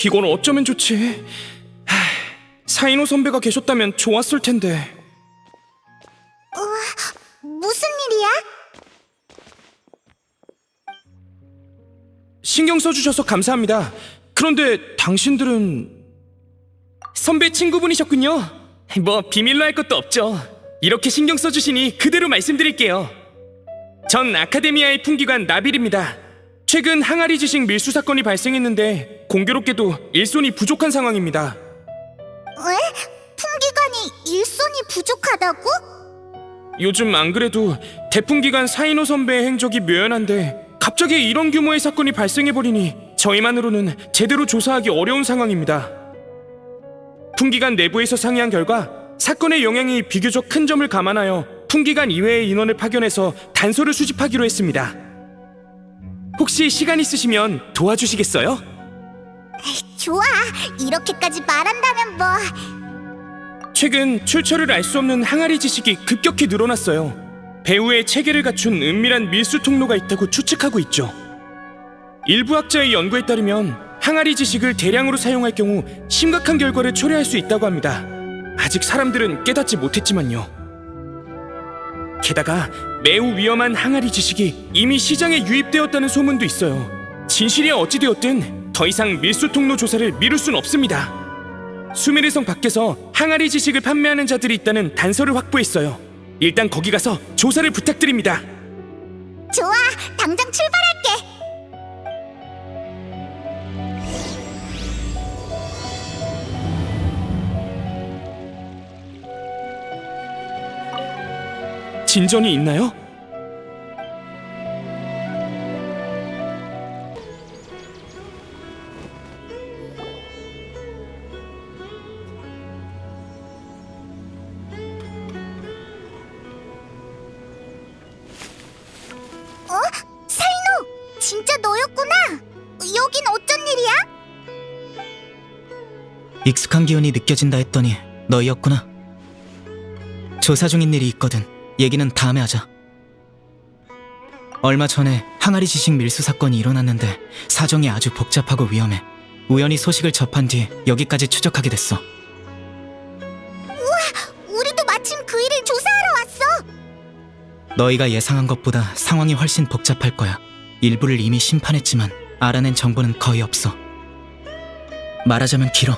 이건 어쩌면 좋지. 사인호 선배가 계셨다면 좋았을 텐데. 무슨 일이야? 신경 써주셔서 감사합니다. 그런데 당신들은... 선배 친구분이셨군요. 뭐 비밀로 할 것도 없죠. 이렇게 신경 써주시니 그대로 말씀드릴게요. 전 아카데미아의 풍기관 나빌입니다. 최근 항아리 지식 밀수 사건이 발생했는데 공교롭게도 일손이 부족한 상황입니다. 왜? 풍기관이 일손이 부족하다고? 요즘 안 그래도 대풍기관 사인호 선배의 행적이 묘연한데 갑자기 이런 규모의 사건이 발생해버리니 저희만으로는 제대로 조사하기 어려운 상황입니다. 풍기관 내부에서 상의한 결과 사건의 영향이 비교적 큰 점을 감안하여 풍기관 이외의 인원을 파견해서 단서를 수집하기로 했습니다. 혹시 시간 있으시면 도와주시겠어요? 좋아, 이렇게까지 말한다면 뭐. 최근 출처를 알 수 없는 항아리 지식이 급격히 늘어났어요. 배후에 체계를 갖춘 은밀한 밀수 통로가 있다고 추측하고 있죠. 일부 학자의 연구에 따르면 항아리 지식을 대량으로 사용할 경우 심각한 결과를 초래할 수 있다고 합니다. 아직 사람들은 깨닫지 못했지만요. 게다가 매우 위험한 항아리 지식이 이미 시장에 유입되었다는 소문도 있어요. 진실이 어찌되었든 더 이상 밀수 통로 조사를 미룰 순 없습니다. 수미르성 밖에서 항아리 지식을 판매하는 자들이 있다는 단서를 확보했어요. 일단 거기 가서 조사를 부탁드립니다. 좋아, 당장 출발할게. 진전이 있나요? 사인호, 진짜 너였구나. 여긴 어쩐 일이야? 익숙한 기운이 느껴진다 했더니 너희였구나. 조사 중인 일이 있거든. 얘기는 다음에 하자. 얼마 전에 항아리 지식 밀수 사건이 일어났는데 사정이 아주 복잡하고 위험해. 우연히 소식을 접한 뒤 여기까지 추적하게 됐어. 우리도 마침 그 일을 조사하러 왔어. 너희가 예상한 것보다 상황이 훨씬 복잡할 거야. 일부를 이미 심판했지만 알아낸 정보는 거의 없어. 말하자면 길어.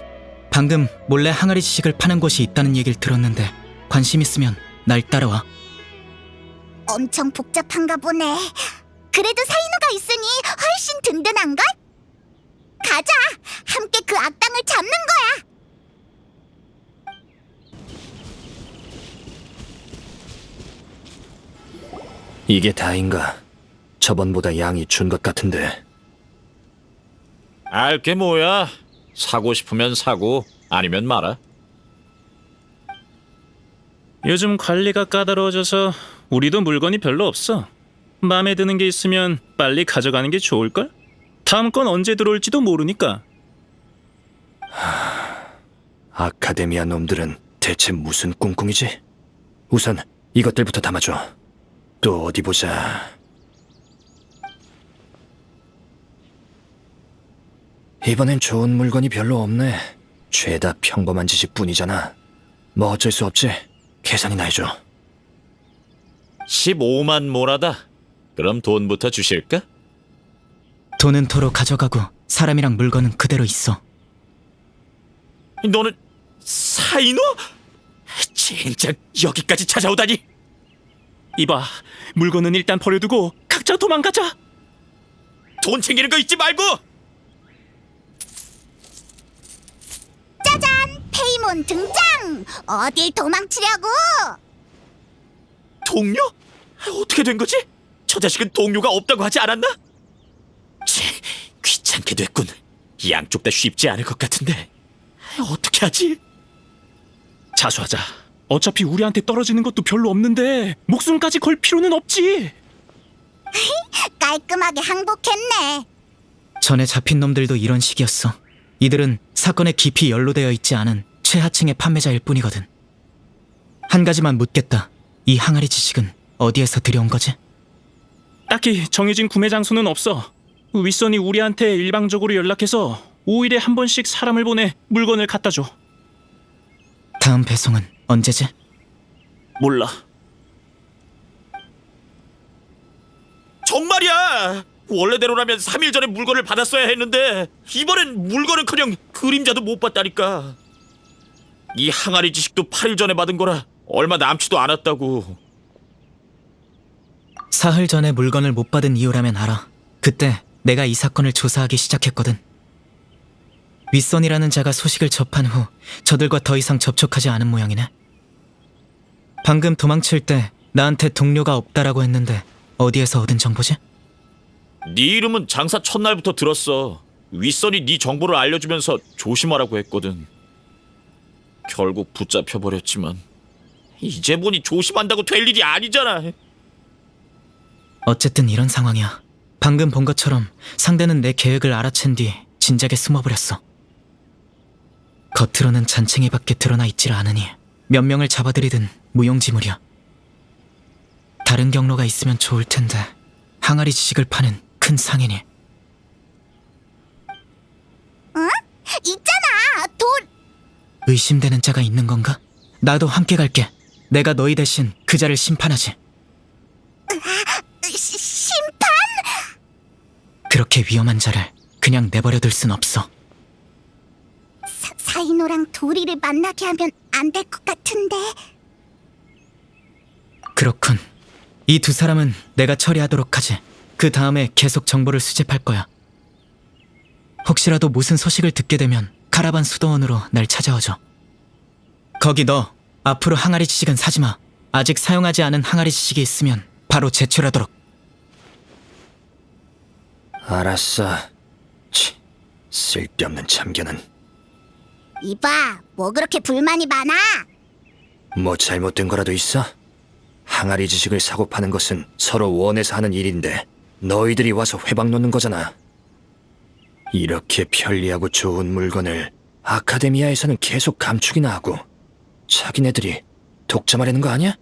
방금 몰래 항아리 지식을 파는 곳이 있다는 얘기를 들었는데 관심 있으면 날 따라와. 엄청 복잡한가 보네. 그래도 사인호가 있으니 훨씬 든든한걸? 가자! 함께 그 악당을 잡는 거야! 이게 다인가? 저번보다 양이 준 것 같은데. 알게 뭐야. 사고 싶으면 사고, 아니면 말아. 요즘 관리가 까다로워져서 우리도 물건이 별로 없어. 마음에 드는 게 있으면 빨리 가져가는 게 좋을걸? 다음 건 언제 들어올지도 모르니까. 아카데미아 놈들은 대체 무슨 꿍꿍이지? 우선 이것들부터 담아줘. 또 어디 보자. 이번엔 좋은 물건이 별로 없네. 죄다 평범한 지식뿐이잖아. 뭐 어쩔 수 없지. 계산이나 해줘. 15만 모라다. 그럼 돈부터 주실까? 돈은 도로 가져가고 사람이랑 물건은 그대로 있어. 너는 사인호? 진짜 여기까지 찾아오다니. 이봐, 물건은 일단 버려두고 각자 도망가자. 돈 챙기는 거 잊지 말고. 짜잔! 페이몬 등장! 어딜 도망치려고! 동료? 어떻게 된 거지? 저 자식은 동료가 없다고 하지 않았나? 치, 귀찮게 됐군. 양쪽 다 쉽지 않을 것 같은데 어떻게 하지? 자수하자. 어차피 우리한테 떨어지는 것도 별로 없는데 목숨까지 걸 필요는 없지. 깔끔하게 항복했네. 전에 잡힌 놈들도 이런 식이었어. 이들은 사건에 깊이 연루되어 있지 않은 최하층의 판매자일 뿐이거든. 한 가지만 묻겠다. 이 항아리 지식은 어디에서 들여온 거지? 딱히 정해진 구매 장소는 없어. 윗선이 우리한테 일방적으로 연락해서 5일에 한 번씩 사람을 보내 물건을 갖다 줘. 다음 배송은 언제지? 몰라. 정말이야! 원래대로라면 3일 전에 물건을 받았어야 했는데 이번엔 물건은커녕 그림자도 못 봤다니까. 이 항아리 지식도 8일 전에 받은 거라 얼마 남지도 않았다고. 사흘 전에 물건을 못 받은 이유라면 알아. 그때 내가 이 사건을 조사하기 시작했거든. 윗선이라는 자가 소식을 접한 후 저들과 더 이상 접촉하지 않은 모양이네. 방금 도망칠 때 나한테 동료가 없다라고 했는데 어디에서 얻은 정보지? 네 이름은 장사 첫날부터 들었어. 윗선이 네 정보를 알려주면서 조심하라고 했거든. 결국 붙잡혀버렸지만 이제 보니 조심한다고 될 일이 아니잖아. 어쨌든 이런 상황이야. 방금 본 것처럼 상대는 내 계획을 알아챈 뒤 진작에 숨어버렸어. 겉으로는 잔챙이밖에 드러나 있질 않으니 몇 명을 잡아들이든 무용지물이야. 다른 경로가 있으면 좋을 텐데 항아리 지식을 파는 큰 상인이. 있잖아, 의심되는 자가 있는 건가? 나도 함께 갈게. 내가 너희 대신 그 자를 심판하지. 심판? 그렇게 위험한 자를 그냥 내버려둘 순 없어. 사이노랑 도리를 만나게 하면 안 될 것 같은데. 그렇군. 이 두 사람은 내가 처리하도록 하지. 그 다음에 계속 정보를 수집할 거야. 혹시라도 무슨 소식을 듣게 되면 카라반 수도원으로 날 찾아와줘. 거기 너 앞으로 항아리 지식은 사지마. 아직 사용하지 않은 항아리 지식이 있으면 바로 제출하도록. 알았어. 치, 쓸데없는 참견은. 이봐, 뭐 그렇게 불만이 많아? 뭐 잘못된 거라도 있어? 항아리 지식을 사고 파는 것은 서로 원해서 하는 일인데 너희들이 와서 회방 놓는 거잖아. 이렇게 편리하고 좋은 물건을 아카데미아에서는 계속 감추기나 하고 자기네들이 독점하려는 거 아니야?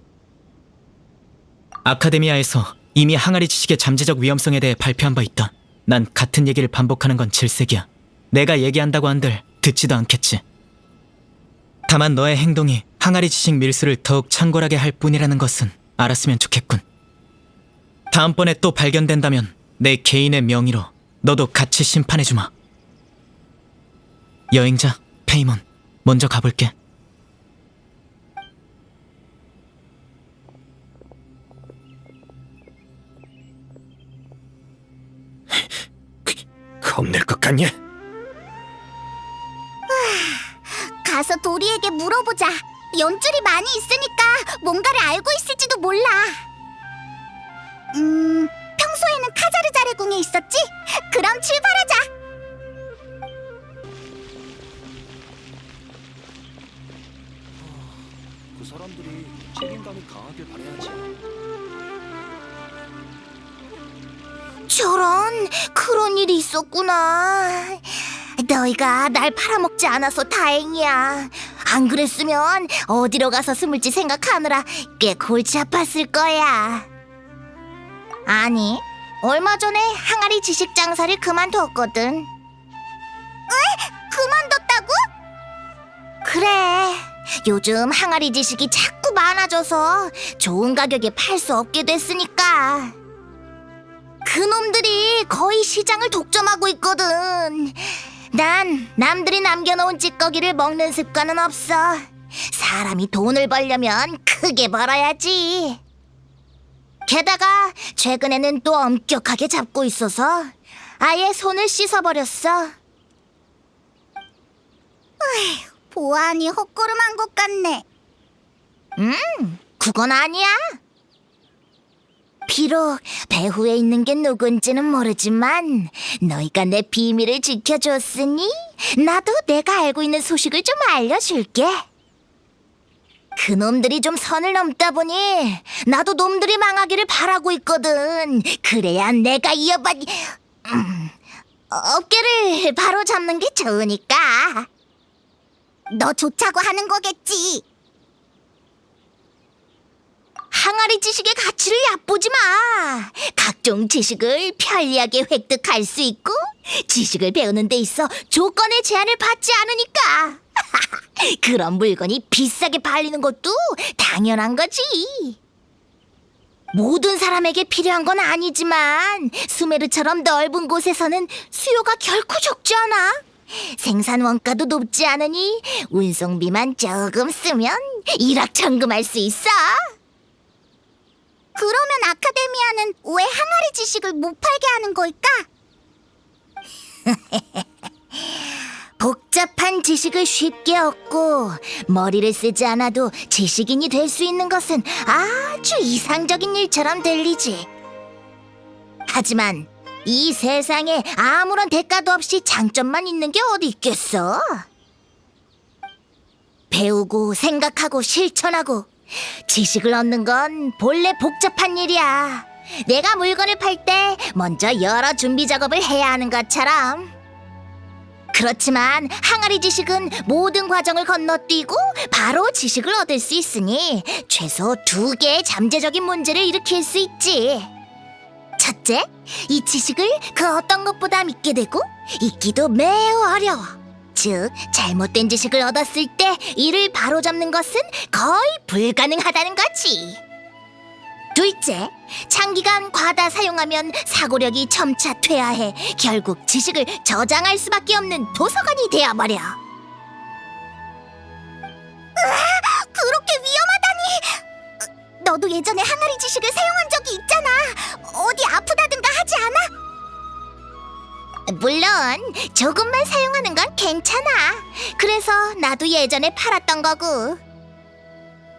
아카데미아에서 이미 항아리 지식의 잠재적 위험성에 대해 발표한 바 있다. 난 같은 얘기를 반복하는 건 질색이야. 내가 얘기한다고 한들 듣지도 않겠지. 다만 너의 행동이 항아리 지식 밀수를 더욱 창궐하게 할 뿐이라는 것은 알았으면 좋겠군. 다음번에 또 발견된다면 내 개인의 명의로 너도 같이 심판해주마. 여행자 페이몬, 먼저 가볼게. 겁낼 것 같냐? 가서 도리에게 물어보자. 연줄이 많이 있으니까 뭔가를 알고 있을지도 몰라. 평소에는 카자르자르 궁에 있었지? 그럼 출발하자. 그 사람들이 책임감이 강하길 바라야지. 저런, 그런 일이 있었구나. 너희가 날 팔아먹지 않아서 다행이야. 안 그랬으면 어디로 가서 숨을지 생각하느라 꽤 골치 아팠을 거야. 아니, 얼마 전에 항아리 지식 장사를 그만뒀거든. 그만뒀다고? 그래. 요즘 항아리 지식이 자꾸 많아져서 좋은 가격에 팔 수 없게 됐으니까. 그놈들이 거의 시장을 독점하고 있거든. 난 남들이 남겨놓은 찌꺼기를 먹는 습관은 없어. 사람이 돈을 벌려면 크게 벌어야지. 게다가 최근에는 또 엄격하게 잡고 있어서 아예 손을 씻어버렸어. 보안이 헛걸음한 것 같네. 그건 아니야. 비록 배후에 있는 게 누군지는 모르지만 너희가 내 비밀을 지켜줬으니 나도 내가 알고 있는 소식을 좀 알려줄게. 그놈들이 좀 선을 넘다 보니 나도 놈들이 망하기를 바라고 있거든. 그래야 내가 어깨를 바로 잡는 게 좋으니까. 너 좋자고 하는 거겠지. 항아리 지식의 가치를 얕보지 마. 각종 지식을 편리하게 획득할 수 있고 지식을 배우는 데 있어 조건의 제한을 받지 않으니까. 그런 물건이 비싸게 팔리는 것도 당연한 거지. 모든 사람에게 필요한 건 아니지만 수메르처럼 넓은 곳에서는 수요가 결코 적지 않아. 생산 원가도 높지 않으니 운송비만 조금 쓰면 일확천금할 수 있어. 그러면 아카데미아는 왜 항아리 지식을 못 팔게 하는 걸까? 복잡한 지식을 쉽게 얻고 머리를 쓰지 않아도 지식인이 될 수 있는 것은 아주 이상적인 일처럼 들리지. 하지만 이 세상에 아무런 대가도 없이 장점만 있는 게 어디 있겠어? 배우고 생각하고 실천하고 지식을 얻는 건 본래 복잡한 일이야. 내가 물건을 팔 때 먼저 여러 준비 작업을 해야 하는 것처럼. 그렇지만 항아리 지식은 모든 과정을 건너뛰고 바로 지식을 얻을 수 있으니 최소 2개의 잠재적인 문제를 일으킬 수 있지. 첫째, 이 지식을 그 어떤 것보다 믿게 되고 잊기도 매우 어려워. 즉, 잘못된 지식을 얻었을 때 이를 바로잡는 것은 거의 불가능하다는 거지. 둘째, 장기간 과다 사용하면 사고력이 점차 퇴화해 결국 지식을 저장할 수밖에 없는 도서관이 되어버려. 그렇게 위험하다니! 너도 예전에 항아리 지식을 사용한 적이 있잖아. 어디 아프다든가 하지 않아? 물론 조금만 사용하는 건 괜찮아. 그래서 나도 예전에 팔았던 거고.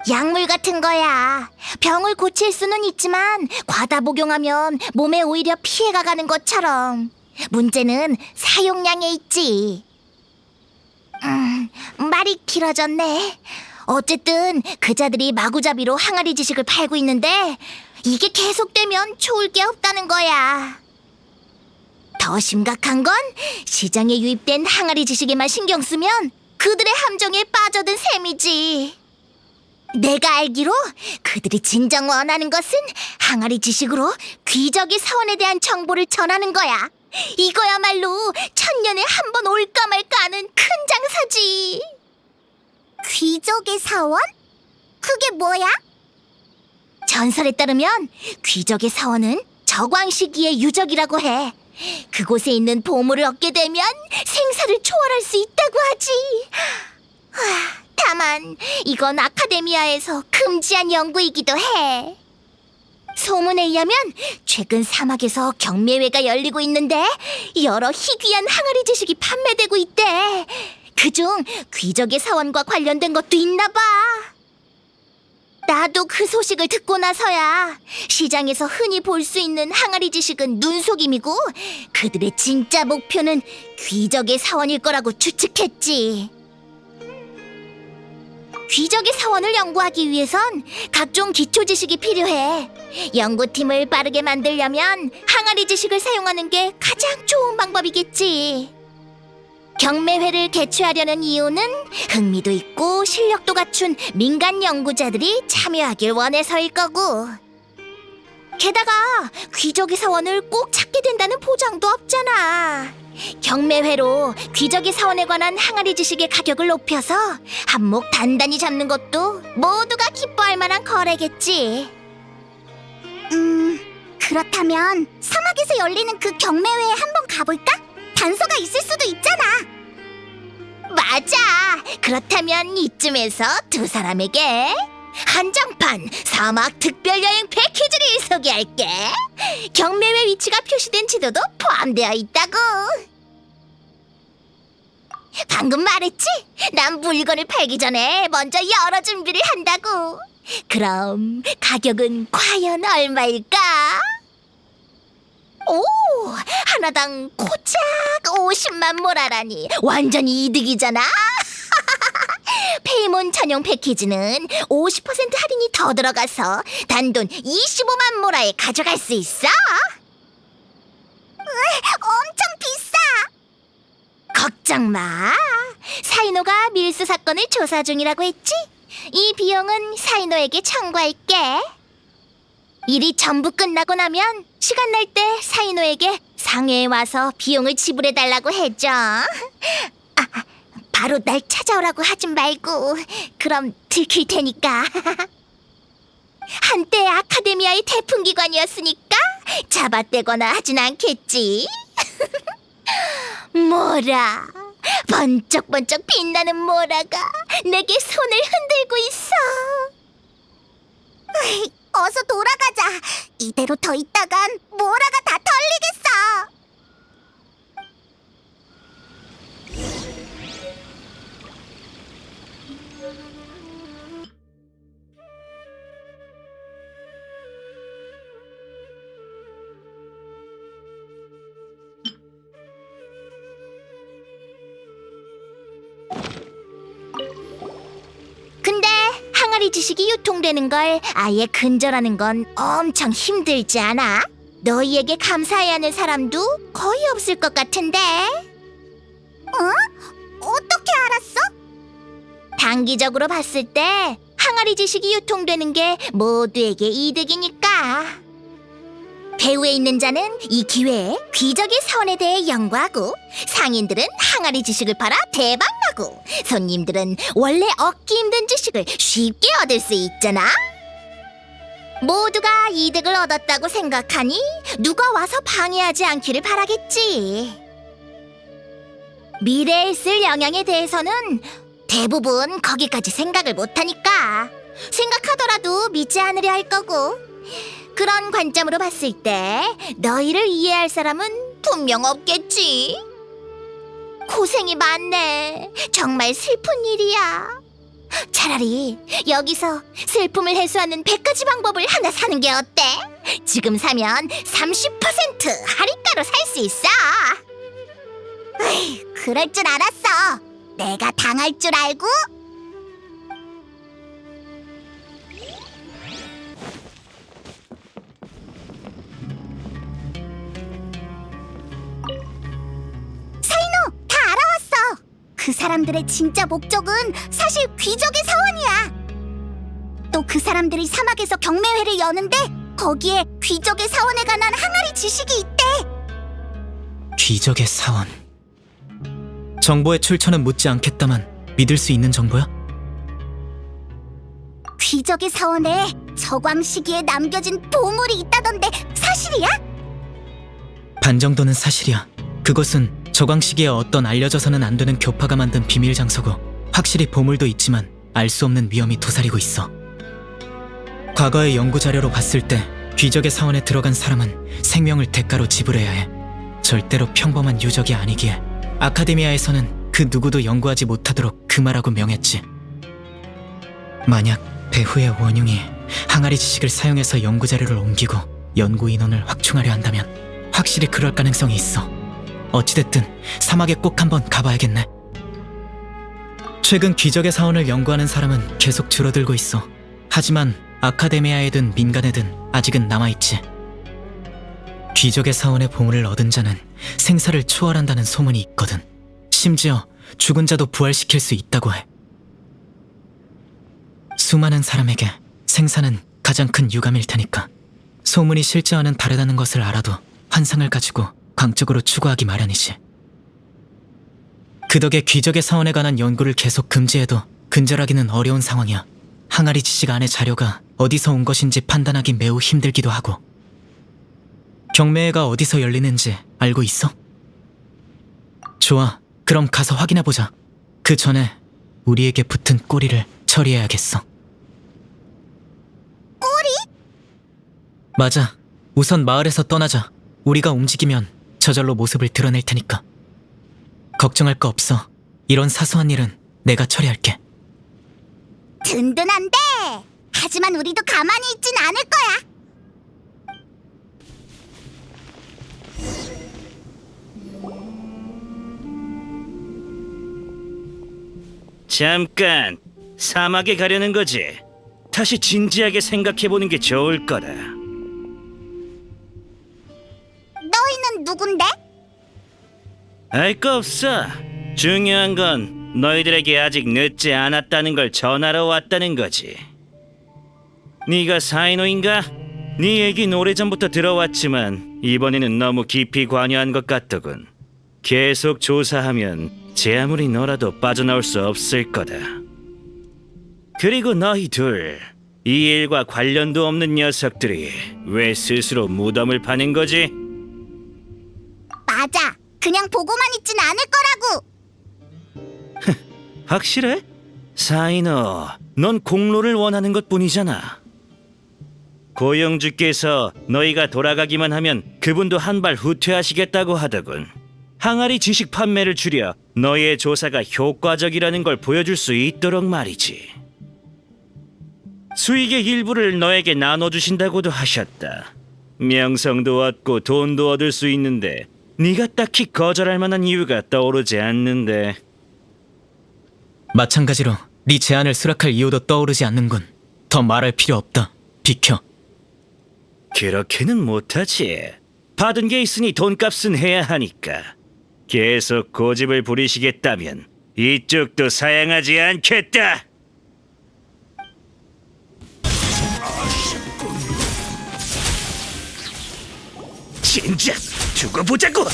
약물 같은 거야. 병을 고칠 수는 있지만 과다 복용하면 몸에 오히려 피해가 가는 것처럼. 문제는 사용량에 있지. 말이 길어졌네. 어쨌든 그자들이 마구잡이로 항아리 지식을 팔고 있는데 이게 계속되면 좋을 게 없다는 거야. 더 심각한 건 시장에 유입된 항아리 지식에만 신경 쓰면 그들의 함정에 빠져든 셈이지. 내가 알기로 그들이 진정 원하는 것은 항아리 지식으로 귀적의 사원에 대한 정보를 전하는 거야. 이거야말로 천년에 한 번 올까 말까 하는 큰 장사지. 귀적의 사원? 그게 뭐야? 전설에 따르면 귀적의 사원은 저광 시기의 유적이라고 해. 그곳에 있는 보물을 얻게 되면 생사를 초월할 수 있다고 하지. 다만 이건 아카데미아에서 금지한 연구이기도 해. 소문에 의하면 최근 사막에서 경매회가 열리고 있는데 여러 희귀한 항아리 지식이 판매되고 있대. 그중 귀적의 사원과 관련된 것도 있나 봐. 나도 그 소식을 듣고 나서야 시장에서 흔히 볼 수 있는 항아리 지식은 눈속임이고 그들의 진짜 목표는 귀적의 사원일 거라고 추측했지. 귀적의 사원을 연구하기 위해선 각종 기초 지식이 필요해. 연구팀을 빠르게 만들려면 항아리 지식을 사용하는 게 가장 좋은 방법이겠지. 경매회를 개최하려는 이유는 흥미도 있고 실력도 갖춘 민간 연구자들이 참여하길 원해서일 거고. 게다가 귀적의 사원을 꼭 찾게 된다는 보장도 없잖아. 경매회로 귀적의 사원에 관한 항아리 지식의 가격을 높여서 한몫 단단히 잡는 것도 모두가 기뻐할 만한 거래겠지. 그렇다면 사막에서 열리는 그 경매회에 한번 가볼까? 단서가 있을 수도 있잖아. 맞아. 그렇다면 이쯤에서 두 사람에게 한정판 사막 특별여행 패키지를 소개할게. 경매회 위치가 표시된 지도도 포함되어 있다고. 방금 말했지? 난 물건을 팔기 전에 먼저 여러 준비를 한다고. 그럼 가격은 과연 얼마일까? 오, 하나당 고작 50만 모라라니 완전히 이득이잖아. 페이몬 전용 패키지는 50% 할인이 더 들어가서 단돈 25만 모라에 가져갈 수 있어. 엄청 비싸. 걱정 마. 사이노가 밀수 사건을 조사 중이라고 했지? 이 비용은 사이노에게 청구할게. 일이 전부 끝나고 나면 시간 날 때 사이노에게 상해에 와서 비용을 지불해달라고 해줘. 바로 날 찾아오라고 하진 말고 그럼 들킬 테니까. 한때 아카데미아의 태풍기관이었으니까 잡아떼거나 하진 않겠지. 모라, 번쩍번쩍 빛나는 모라가 내게 손을 흔들고 있어. 어서 돌아가자. 이대로 더 있다간 모라가 다 털리겠어. 근데 항아리 지식이 유통되는 걸 아예 근절하는 건 엄청 힘들지 않아? 너희에게 감사해야 하는 사람도 거의 없을 것 같은데. 어떻게 알았어? 단기적으로 봤을 때 항아리 지식이 유통되는 게 모두에게 이득이니까. 배후에 있는 자는 이 기회에 귀적의 사원에 대해 연구하고, 상인들은 항아리 지식을 팔아 대박나고, 손님들은 원래 얻기 힘든 지식을 쉽게 얻을 수 있잖아. 모두가 이득을 얻었다고 생각하니 누가 와서 방해하지 않기를 바라겠지. 미래에 있을 영향에 대해서는 대부분 거기까지 생각을 못하니까 생각하더라도 믿지 않으려 할 거고, 그런 관점으로 봤을 때 너희를 이해할 사람은 분명 없겠지. 고생이 많네. 정말 슬픈 일이야. 차라리 여기서 슬픔을 해소하는 100가지 방법을 하나 사는 게 어때? 지금 사면 30% 할인가로 살 수 있어. 으이, 그럴 줄 알았어. 내가 당할 줄 알고. 사이노, 다 알아왔어. 그 사람들의 진짜 목적은 사실 귀족의 사원이야. 또 그 사람들이 사막에서 경매회를 여는데 거기에 귀족의 사원에 관한 항아리 지식이 있대. 귀적의 사원. 정보의 출처는 묻지 않겠다만 믿을 수 있는 정보야? 귀적의 사원에 저광 시기에 남겨진 보물이 있다던데 사실이야? 반 정도는 사실이야. 그것은 저광 시기에 어떤 알려져서는 안 되는 교파가 만든 비밀 장소고, 확실히 보물도 있지만 알 수 없는 위험이 도사리고 있어. 과거의 연구 자료로 봤을 때 귀적의 사원에 들어간 사람은 생명을 대가로 지불해야 해. 절대로 평범한 유적이 아니기에 아카데미아에서는 그 누구도 연구하지 못하도록 금하라고 명했지. 만약 배후의 원흉이 항아리 지식을 사용해서 연구 자료를 옮기고 연구 인원을 확충하려 한다면 확실히 그럴 가능성이 있어. 어찌됐든 사막에 꼭 한번 가봐야겠네. 최근 귀적의 사원을 연구하는 사람은 계속 줄어들고 있어. 하지만 아카데미아에든 민간에든 아직은 남아있지. 귀적의 사원의 보물을 얻은 자는 생사를 초월한다는 소문이 있거든. 심지어 죽은 자도 부활시킬 수 있다고 해. 수많은 사람에게 생사는 가장 큰 유감일 테니까 소문이 실제와는 다르다는 것을 알아도 환상을 가지고 광적으로 추구하기 마련이지. 그 덕에 귀적의 사원에 관한 연구를 계속 금지해도 근절하기는 어려운 상황이야. 항아리 지식 안의 자료가 어디서 온 것인지 판단하기 매우 힘들기도 하고. 경매회가 어디서 열리는지 알고 있어? 좋아, 그럼 가서 확인해보자. 그 전에 우리에게 붙은 꼬리를 처리해야겠어. 꼬리? 맞아. 우선 마을에서 떠나자. 우리가 움직이면 저절로 모습을 드러낼 테니까. 걱정할 거 없어. 이런 사소한 일은 내가 처리할게. 든든한데. 하지만 우리도 가만히 있진 않을 거야. 잠깐, 사막에 가려는 거지. 다시 진지하게 생각해보는 게 좋을 거다. 너희는 누군데? 알 거 없어. 중요한 건 너희들에게 아직 늦지 않았다는 걸 전하러 왔다는 거지. 네가 사이노인가? 네 얘긴 오래전부터 들어왔지만 이번에는 너무 깊이 관여한 것 같더군. 계속 조사하면 제 아무리 너라도 빠져나올 수 없을 거다. 그리고 너희 둘, 이 일과 관련도 없는 녀석들이 왜 스스로 무덤을 파는 거지? 맞아. 그냥 보고만 있진 않을 거라고. 확실해? 사이너, 넌 공로를 원하는 것뿐이잖아. 고영주께서 너희가 돌아가기만 하면 그분도 한 발 후퇴하시겠다고 하더군. 항아리 지식 판매를 줄여 너희의 조사가 효과적이라는 걸 보여줄 수 있도록 말이지. 수익의 일부를 너에게 나눠주신다고도 하셨다. 명성도 얻고 돈도 얻을 수 있는데 네가 딱히 거절할 만한 이유가 떠오르지 않는데. 마찬가지로 네 제안을 수락할 이유도 떠오르지 않는군. 더 말할 필요 없다. 비켜. 그렇게는 못하지. 받은 게 있으니 돈값은 해야 하니까. 계속 고집을 부리시겠다면 이쪽도 사양하지 않겠다. 진작 두고 보자고.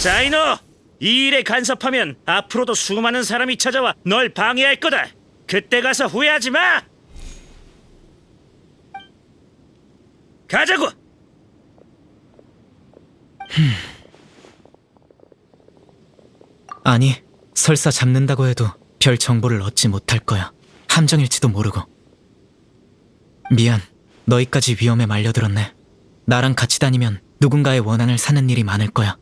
사이너, 이 일에 간섭하면 앞으로도 수많은 사람이 찾아와 널 방해할 거다. 그때 가서 후회하지 마. 가자고. 아니, 설사 잡는다고 해도 별 정보를 얻지 못할 거야. 함정일지도 모르고. 미안, 너희까지 위험에 말려들었네. 나랑 같이 다니면 누군가의 원한을 사는 일이 많을 거야.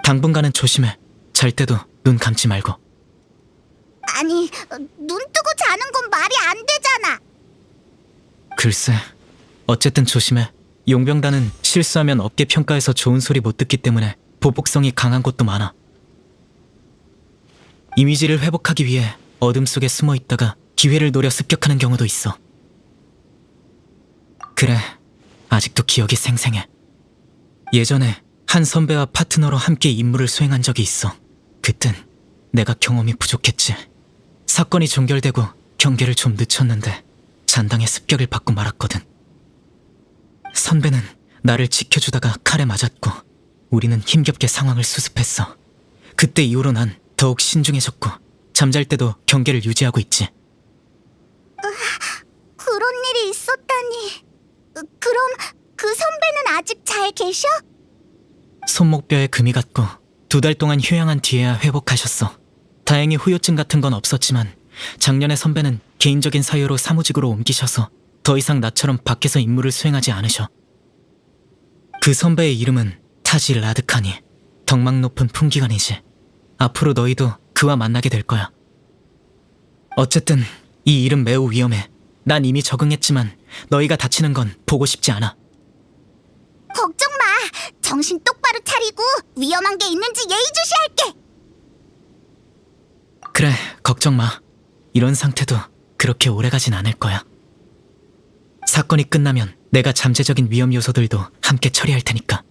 당분간은 조심해. 잘 때도 눈 감지 말고. 아니, 눈 뜨고 자는 건 말이 안 되잖아. 글쎄, 어쨌든 조심해. 용병단은 실수하면 업계 평가에서 좋은 소리 못 듣기 때문에 보복성이 강한 곳도 많아. 이미지를 회복하기 위해 어둠 속에 숨어 있다가 기회를 노려 습격하는 경우도 있어. 그래, 아직도 기억이 생생해. 예전에 한 선배와 파트너로 함께 임무를 수행한 적이 있어. 그땐 내가 경험이 부족했지. 사건이 종결되고 경계를 좀 늦췄는데 잔당의 습격을 받고 말았거든. 선배는 나를 지켜주다가 칼에 맞았고 우리는 힘겹게 상황을 수습했어. 그때 이후로 난 더욱 신중해졌고 잠잘 때도 경계를 유지하고 있지. 그런 일이 있었다니. 그럼 그 선배는 아직 잘 계셔? 손목뼈에 금이 갔고 2달 동안 휴양한 뒤에야 회복하셨어. 다행히 후유증 같은 건 없었지만 작년에 선배는 개인적인 사유로 사무직으로 옮기셔서 더 이상 나처럼 밖에서 임무를 수행하지 않으셔. 그 선배의 이름은 타지 라드카니. 덕망 높은 풍기관이지. 앞으로 너희도 그와 만나게 될 거야. 어쨌든 이 일은 매우 위험해. 난 이미 적응했지만 너희가 다치는 건 보고 싶지 않아. 걱정 마. 정신 똑바로 차리고 위험한 게 있는지 예의주시할게. 그래, 걱정 마. 이런 상태도 그렇게 오래가진 않을 거야. 사건이 끝나면 내가 잠재적인 위험 요소들도 함께 처리할 테니까.